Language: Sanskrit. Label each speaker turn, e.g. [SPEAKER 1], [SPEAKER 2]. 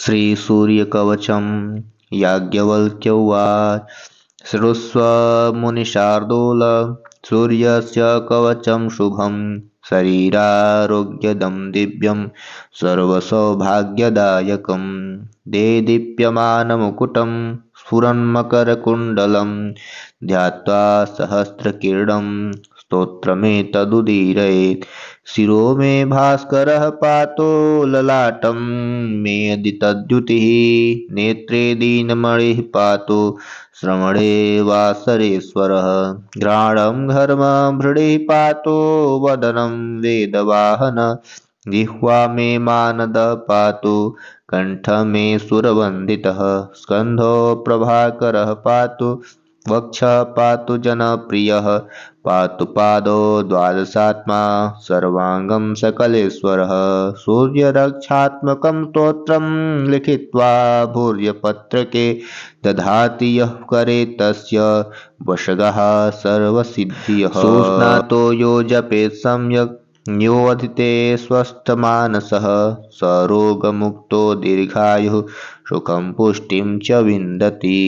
[SPEAKER 1] श्रीसूर्यकवचं याज्ञवल्क्य उवाच शृण्वस्व मुनिशार्दूल सूर्यस्य कवचं शुभं शरीरारोग्यदं दिव्यं सर्वसौभाग्यदायकं देदीप्यमानमुकुटं स्फुरन्मकरकुण्डलं ध्यात्वा सहस्रकिरणं स्तोत्रमेतदुदीरयेत् शिरो मे भास्करः पातु ललाटं मे यदि तद्युतिः नेत्रे दीनमणिः पातु श्रवणे वासरेश्वरः घ्राणं घर्मभृडिः पातु वदनं वेदवाहन जिह्वा मे मानदः पातु कण्ठ मे सुरवन्दितः स्कन्धो प्रभाकरः पातु वक्ष पातु जनप्रियः पातु पादो द्वादशात्मा सर्वाङ्गं सकलेश्वरः सूर्यरक्षात्मकं स्तोत्रं लिखित्वा भूर्यपत्रके दधाति यः करे तस्य वशगः सर्वसिद्धयः सुस्नातो यो जपेत् सम्यक् योऽधीते स्वस्थमानसः स रोगमुक्तो दीर्घायुः सुखं पुष्टिं च विन्दति।